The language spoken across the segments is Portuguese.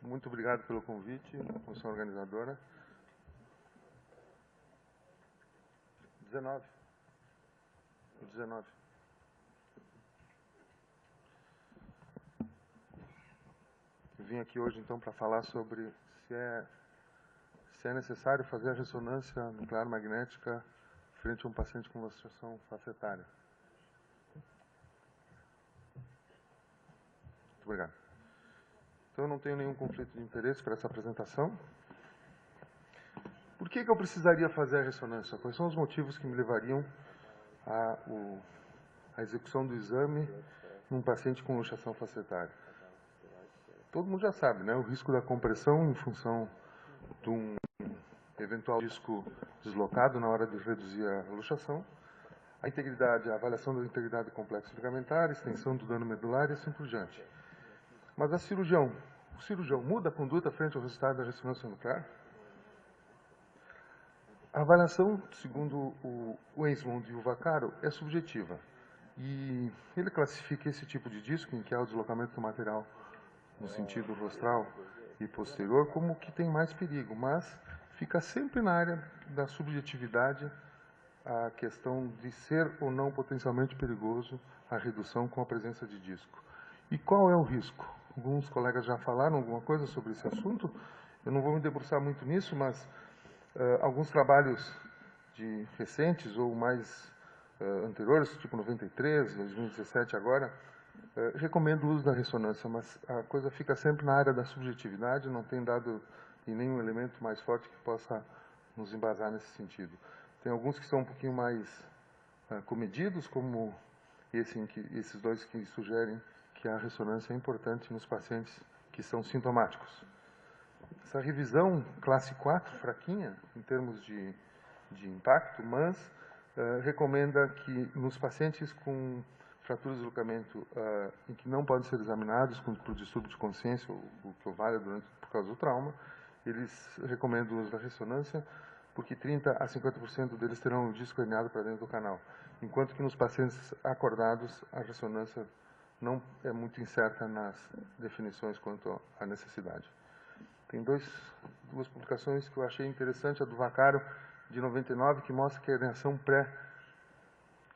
Muito obrigado pelo convite, comissão organizadora. 19. Eu vim aqui hoje, então, para falar sobre se é necessário fazer a ressonância nuclear magnética frente a um paciente com luxação facetária. Muito obrigado. Então, eu não tenho nenhum conflito de interesse para essa apresentação. Por que eu precisaria fazer a ressonância? Quais são os motivos que me levariam à execução do exame num paciente com luxação facetária? Todo mundo já sabe, né? O risco da compressão em função de um eventual disco deslocado na hora de reduzir a luxação, a integridade, a avaliação da integridade do complexo ligamentar, extensão do dano medular e assim por diante. Mas o cirurgião muda a conduta frente ao resultado da ressonância nuclear? A avaliação, segundo o Weismond e o Vaccaro, é subjetiva. E ele classifica esse tipo de disco, em que há o deslocamento do material no sentido rostral e posterior, como o que tem mais perigo, mas fica sempre na área da subjetividade a questão de ser ou não potencialmente perigoso a redução com a presença de disco. E qual é o risco? Alguns colegas já falaram alguma coisa sobre esse assunto. Eu não vou me debruçar muito nisso, mas alguns trabalhos recentes ou mais anteriores, tipo 93, 2017 agora, recomendo o uso da ressonância, mas a coisa fica sempre na área da subjetividade, não tem dado em nenhum elemento mais forte que possa nos embasar nesse sentido. Tem alguns que são um pouquinho mais comedidos, como esses dois que sugerem que a ressonância é importante nos pacientes que são sintomáticos. Essa revisão classe 4, fraquinha, em termos de impacto, mas recomenda que nos pacientes com fratura de deslocamento em que não podem ser examinados por distúrbio de consciência, o que vale por causa do trauma, eles recomendam o uso da ressonância, porque 30% a 50% deles terão o disco herniado para dentro do canal, enquanto que nos pacientes acordados a ressonância não é muito incerta nas definições quanto à necessidade. Tem duas publicações que eu achei interessante, a do Vaccaro, de 99, que mostra que a herniação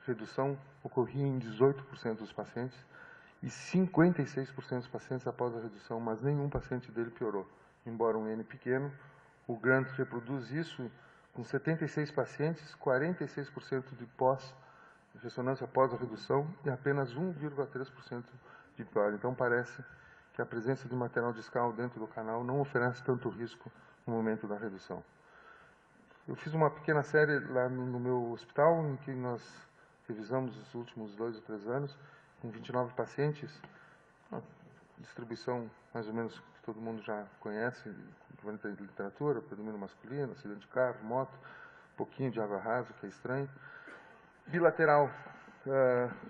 pré-redução ocorria em 18% dos pacientes e 56% dos pacientes após a redução, mas nenhum paciente dele piorou. Embora um N pequeno, o Grant reproduz isso com 76 pacientes, 46% de ressonância após a redução e apenas 1,3% de pior. Então, parece que a presença de material discal dentro do canal não oferece tanto risco no momento da redução. Eu fiz uma pequena série lá no meu hospital, em que nós revisamos os últimos 2 ou 3 anos, com 29 pacientes, uma distribuição mais ou menos que todo mundo já conhece, equivalente à literatura, predomínio masculino, acidente de carro, moto, um pouquinho de água rasa, que é estranho. Bilateral,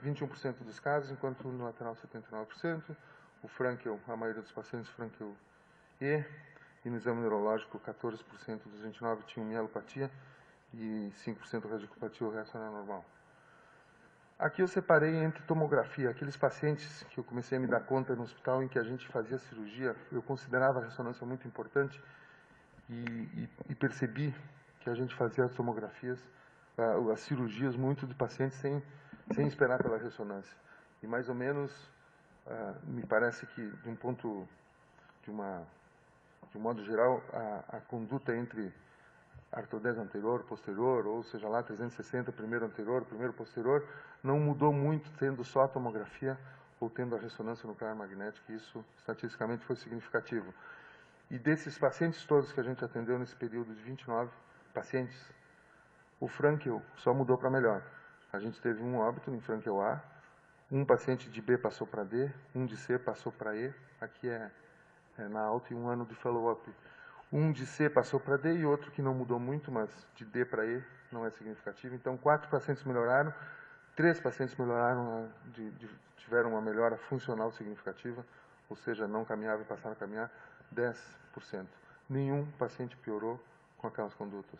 21% dos casos, enquanto unilateral 79%. O Frankel, a maioria dos pacientes Frankel E no exame neurológico, 14% dos 29 tinham mielopatia e 5% radiculopatia, o resto era normal. Aqui eu separei entre tomografia, aqueles pacientes que eu comecei a me dar conta no hospital em que a gente fazia cirurgia, eu considerava a ressonância muito importante e percebi que a gente fazia as tomografias, as cirurgias muito de pacientes sem esperar pela ressonância. E mais ou menos, me parece que, de um modo geral, a conduta entre artrodese anterior, posterior, ou seja lá, 360, primeiro anterior, primeiro posterior, não mudou muito tendo só a tomografia ou tendo a ressonância nuclear magnética, e isso estatisticamente foi significativo. E desses pacientes todos que a gente atendeu nesse período de 29 pacientes, o Frankel só mudou para melhor. A gente teve um óbito em Frankel A, um paciente de B passou para D, um de C passou para E, aqui é na alta e 1 ano de follow-up. Um de C passou para D e outro que não mudou muito, mas de D para E não é significativo. Então, 4 pacientes melhoraram, 3 pacientes melhoraram, tiveram uma melhora funcional significativa, ou seja, não caminhava e passaram a caminhar, 10%. Nenhum paciente piorou com aquelas condutas.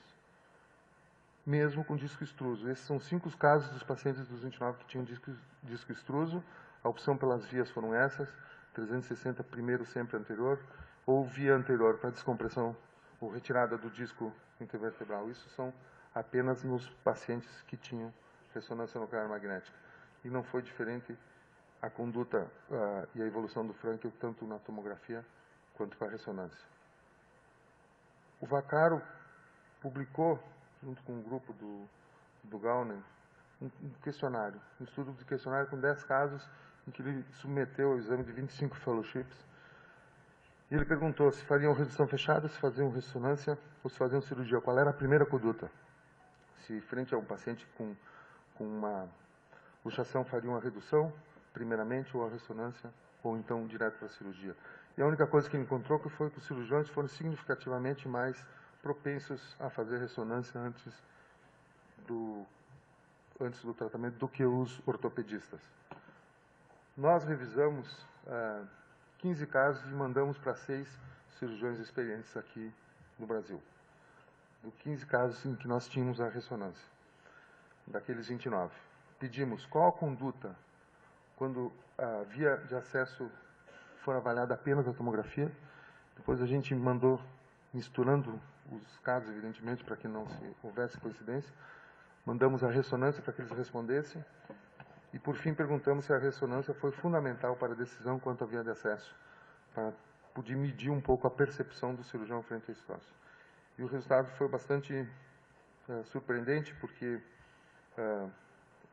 Mesmo com disco extruso. Esses são 5 casos dos pacientes dos 29 que tinham disco extruso. A opção pelas vias foram essas, 360 primeiro sempre anterior, ou via anterior para descompressão ou retirada do disco intervertebral. Isso são apenas nos pacientes que tinham ressonância nuclear magnética. E não foi diferente a conduta e a evolução do Frankel, tanto na tomografia quanto para a ressonância. O Vaccaro publicou, junto com um grupo do Gauner, um questionário, um estudo de questionário com 10 casos, em que ele submeteu ao exame de 25 fellowships. E ele perguntou se fariam redução fechada, se faziam ressonância ou se faziam cirurgia. Qual era a primeira conduta? Se frente a um paciente com uma luxação fariam a redução, primeiramente, ou a ressonância, ou então direto para a cirurgia. E a única coisa que ele encontrou foi que os cirurgiões foram significativamente mais propensos a fazer ressonância antes do tratamento do que os ortopedistas. Nós revisamos 15 casos e mandamos para 6 cirurgiões experientes aqui no Brasil. Do 15 casos em que nós tínhamos a ressonância, daqueles 29. Pedimos qual a conduta quando a via de acesso for avaliada apenas a tomografia. Depois a gente mandou, misturando os casos, evidentemente, para que não houvesse coincidência, mandamos a ressonância para que eles respondessem. E, por fim, perguntamos se a ressonância foi fundamental para a decisão quanto à via de acesso, para poder medir um pouco a percepção do cirurgião frente à estrose. E o resultado foi bastante surpreendente, porque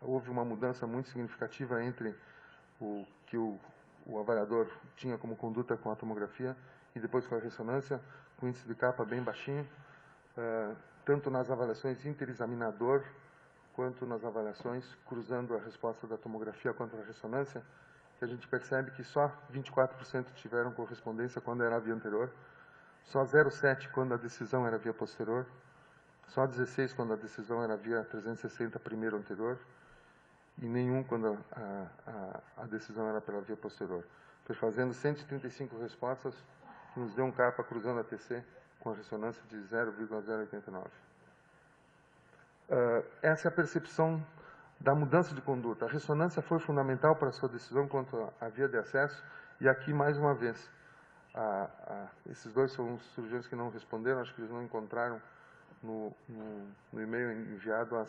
houve uma mudança muito significativa entre o que o avaliador tinha como conduta com a tomografia e depois com a ressonância, com índice de capa bem baixinho, tanto nas avaliações interexaminador, quanto nas avaliações cruzando a resposta da tomografia contra a ressonância, que a gente percebe que só 24% tiveram correspondência quando era a via anterior, só 0,7% quando a decisão era via posterior, só 16% quando a decisão era via 360 primeiro anterior, e nenhum quando a decisão era pela via posterior. Foi fazendo 135 respostas, que nos deu um capa cruzando a TC com a ressonância de 0,089. Essa é a percepção da mudança de conduta. A ressonância foi fundamental para a sua decisão quanto à via de acesso, e aqui, mais uma vez, esses dois são os cirurgiões que não responderam, acho que eles não encontraram no e-mail enviado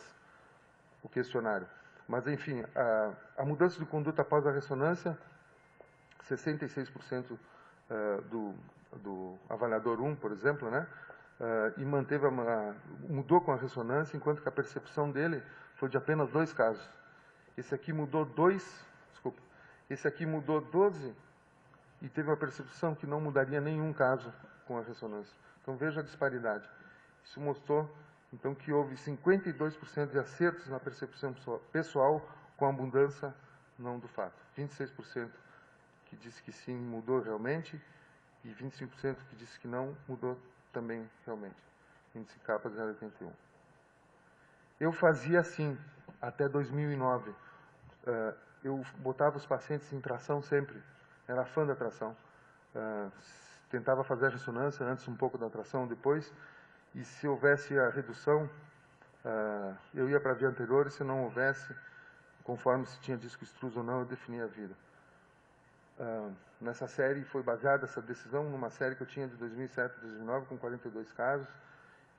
o questionário. Mas, enfim, a mudança de conduta após a ressonância, 66% do avaliador 1, por exemplo, né? E mudou com a ressonância, enquanto que a percepção dele foi de apenas 2 casos. Esse aqui mudou 12 e teve uma percepção que não mudaria nenhum caso com a ressonância. Então, veja a disparidade. Isso mostrou, então, que houve 52% de acertos na percepção pessoal com a mudança não do fato. 26% que disse que sim, mudou realmente, e 25% que disse que não, mudou também realmente. Índice capa 0,81. Eu fazia assim, até 2009. Eu botava os pacientes em tração sempre. Era fã da tração. Tentava fazer a ressonância antes, um pouco da tração, depois. E se houvesse a redução, eu ia para a via anterior, e se não houvesse, conforme se tinha disco extruso ou não, eu definia a vida. Nessa série foi baseada essa decisão numa série que eu tinha de 2007 a 2009, com 42 casos,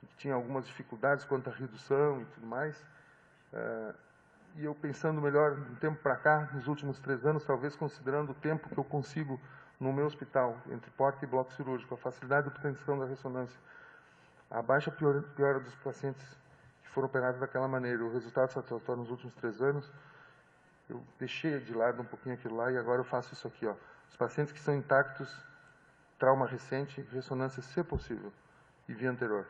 e que tinha algumas dificuldades quanto à redução e tudo mais. E eu pensando melhor, de um tempo para cá, nos últimos 3 anos, talvez considerando o tempo que eu consigo no meu hospital, entre porta e bloco cirúrgico, a facilidade de obtenção da ressonância, a baixa piora dos pacientes que foram operados daquela maneira, o resultado satisfatório nos últimos 3 anos, eu deixei de lado um pouquinho aquilo lá e agora eu faço isso aqui. Os pacientes que são intactos, trauma recente, ressonância, se possível, e via anterior.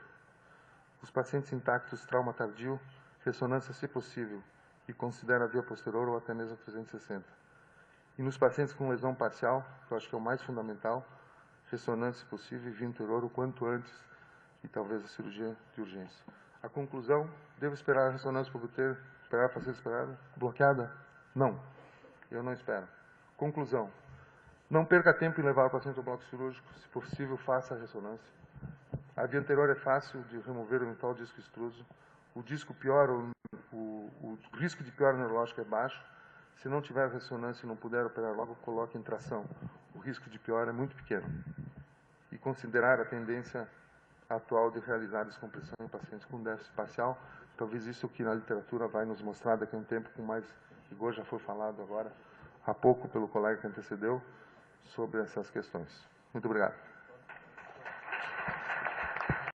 Os pacientes intactos, trauma tardio, ressonância, se possível, e considera a via posterior ou até mesmo 360. E nos pacientes com lesão parcial, que eu acho que é o mais fundamental, ressonância, se possível, e via anterior o quanto antes, e talvez a cirurgia de urgência. A conclusão, devo esperar a ressonância para obter, esperar para ser esperada? Bloqueada? Não, eu não espero. Conclusão, não perca tempo em levar o paciente ao bloco cirúrgico, se possível, faça a ressonância. A via anterior é fácil de remover o eventual disco extruso. O disco piora, o risco de piora neurológica é baixo. Se não tiver ressonância e não puder operar logo, coloque em tração. O risco de piora é muito pequeno. considerar a tendência atual de realizar descompressão em pacientes com déficit parcial. Talvez isso que na literatura vai nos mostrar daqui a um tempo com mais rigor, já foi falado agora há pouco pelo colega que antecedeu, sobre essas questões. Muito obrigado.